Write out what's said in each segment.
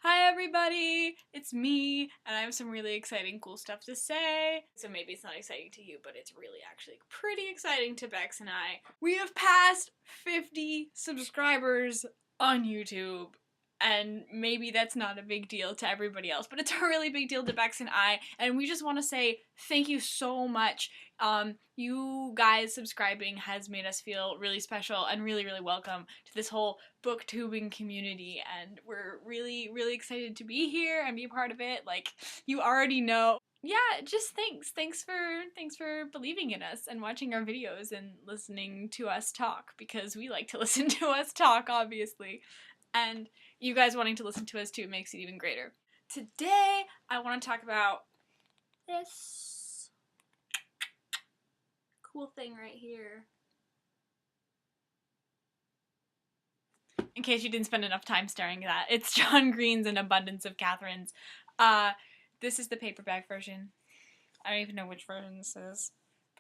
Hi everybody! It's me, and I have some really exciting cool stuff to say. So maybe it's not exciting to you, but it's really actually pretty exciting to Bex and I. We have passed 50 subscribers on YouTube. And maybe that's not a big deal to everybody else, but it's a really big deal to Bex and I, and we just want to say thank you so much. You guys subscribing has made us feel really special and really, really welcome to this whole booktubing community, and we're really, really excited to be here and be a part of it. Like, you already know. Yeah, just thanks. Thanks for believing in us and watching our videos and listening to us talk, because we like to listen to us talk, obviously. And you guys wanting to listen to us too makes it even greater. Today, I want to talk about this cool thing right here. In case you didn't spend enough time staring at that, it's John Green's An Abundance of Catherines. This is the paperback version. I don't even know which version this is.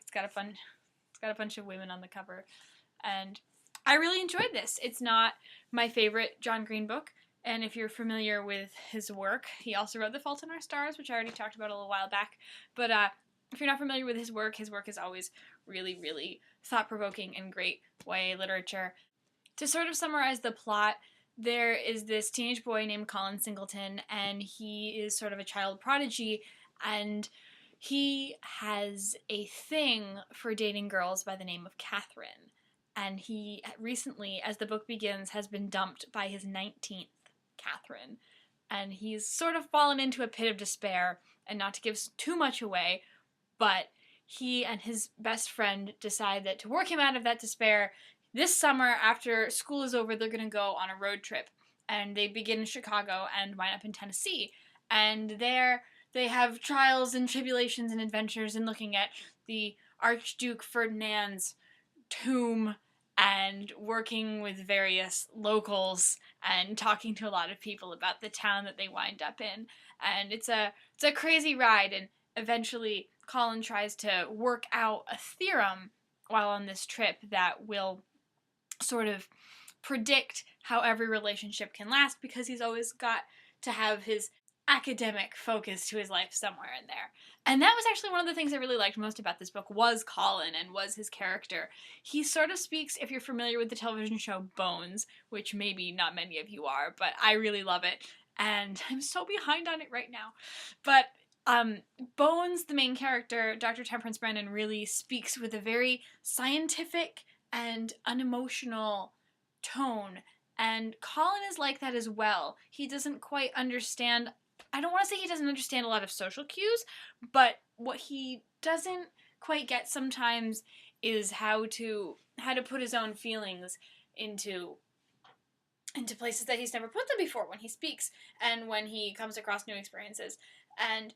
It's got a bunch of women on the cover, and I really enjoyed this. It's not my favorite John Green book, and if you're familiar with his work, he also wrote The Fault in Our Stars, which I already talked about a little while back. But if you're not familiar with his work is always really, really thought-provoking and great YA literature. To sort of summarize the plot, there is this teenage boy named Colin Singleton, and he is sort of a child prodigy, and he has a thing for dating girls by the name of Catherine. And he recently, as the book begins, has been dumped by his 19th Catherine. And he's sort of fallen into a pit of despair, and not to give too much away, but he and his best friend decide that to work him out of that despair, this summer, after school is over, they're going to go on a road trip. And they begin in Chicago and wind up in Tennessee. And there they have trials and tribulations and adventures in looking at the Archduke Ferdinand's tomb and working with various locals and talking to a lot of people about the town that they wind up in. And it's a crazy ride, and eventually Colin tries to work out a theorem while on this trip that will sort of predict how every relationship can last, because he's always got to have his academic focus to his life somewhere in there. And that was actually one of the things I really liked most about this book, was Colin and was his character. He sort of speaks, if you're familiar with the television show Bones, which maybe not many of you are, but I really love it, and I'm so behind on it right now. But Bones, the main character, Dr. Temperance Brennan, really speaks with a very scientific and unemotional tone, and Colin is like that as well. He doesn't quite understand, I don't want to say he doesn't understand a lot of social cues, but what he doesn't quite get sometimes is how to put his own feelings into places that he's never put them before when he speaks and when he comes across new experiences. And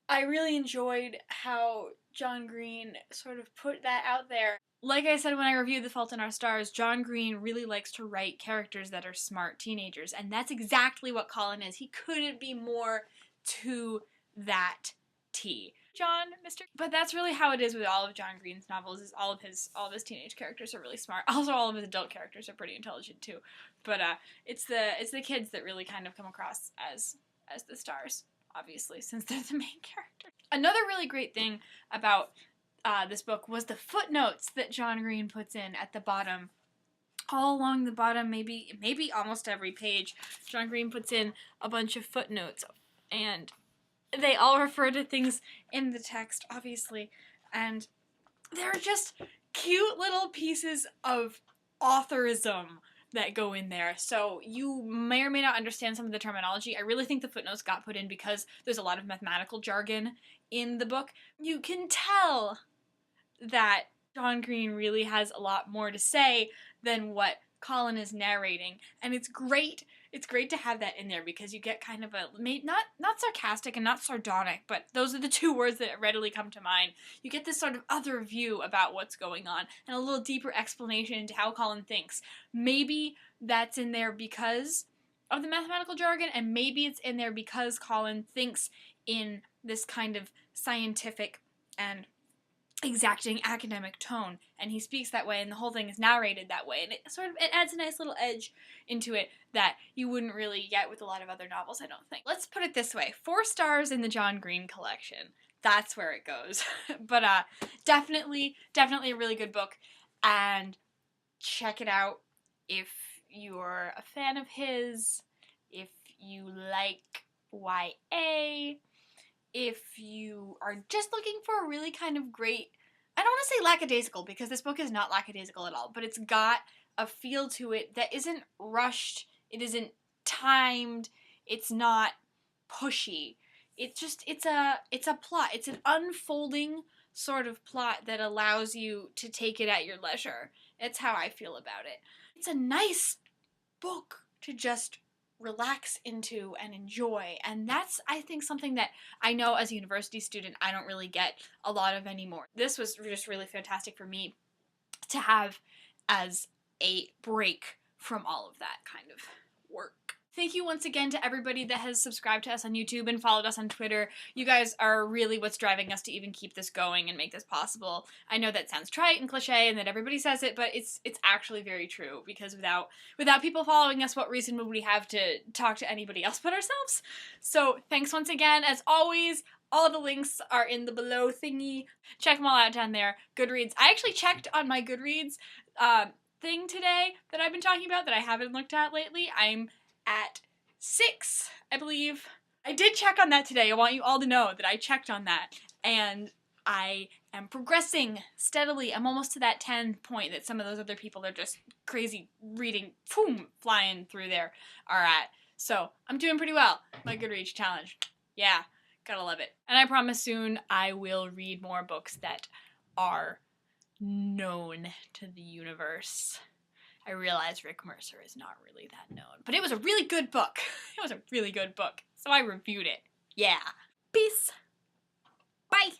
I really enjoyed how John Green sort of put that out there. Like I said when I reviewed The Fault in Our Stars, John Green really likes to write characters that are smart teenagers, and that's exactly what Colin is. He couldn't be more to that T. John, Mr. But that's really how it is with all of John Green's novels, is all of his teenage characters are really smart. Also, all of his adult characters are pretty intelligent too. But it's the kids that really kind of come across as the stars, obviously, since they're the main character. Another really great thing about this book was the footnotes that John Green puts in at the bottom. All along the bottom, maybe almost every page, John Green puts in a bunch of footnotes, and they all refer to things in the text, obviously, and they're just cute little pieces of authorism that go in there. So you may or may not understand some of the terminology. I really think the footnotes got put in because there's a lot of mathematical jargon in the book. You can tell that John Green really has a lot more to say than what Colin is narrating, and it's great. It's great to have that in there, because you get kind of a, not sarcastic and not sardonic, but those are the two words that readily come to mind. You get this sort of other view about what's going on, and a little deeper explanation into how Colin thinks. Maybe that's in there because of the mathematical jargon, and maybe it's in there because Colin thinks in this kind of scientific and exacting academic tone, and he speaks that way, and the whole thing is narrated that way, and it adds a nice little edge into it that you wouldn't really get with a lot of other novels, I don't think. Let's put it this way, 4 stars in the John Green collection. That's where it goes. But definitely a really good book, and check it out if you're a fan of his, if you like YA, if you are just looking for a really kind of great, I don't want to say lackadaisical, because this book is not lackadaisical at all, but it's got a feel to it that isn't rushed, it isn't timed, it's not pushy. It's a plot. It's an unfolding sort of plot that allows you to take it at your leisure. It's how I feel about it. It's a nice book to just relax into and enjoy, and that's, I think, something that I know as a university student I don't really get a lot of anymore. This was just really fantastic for me to have as a break from all of that kind of work. Thank you once again to everybody that has subscribed to us on YouTube and followed us on Twitter. You guys are really what's driving us to even keep this going and make this possible. I know that sounds trite and cliche and that everybody says it, but it's actually very true, because without people following us, what reason would we have to talk to anybody else but ourselves? So thanks once again. As always, all the links are in the below thingy. Check them all out down there. Goodreads. I actually checked on my Goodreads thing today that I've been talking about that I haven't looked at lately. I'm at 6, I believe. I did check on that today. I want you all to know that I checked on that, and I am progressing steadily. I'm almost to that 10 point that some of those other people that are just crazy reading, boom, flying through there are at. So I'm doing pretty well. My Goodreads challenge. Yeah, gotta love it. And I promise soon I will read more books that are known to the universe. I realize Rick Mercer is not really that known, but it was a really good book. It was a really good book, so I reviewed it. Yeah. Peace. Bye.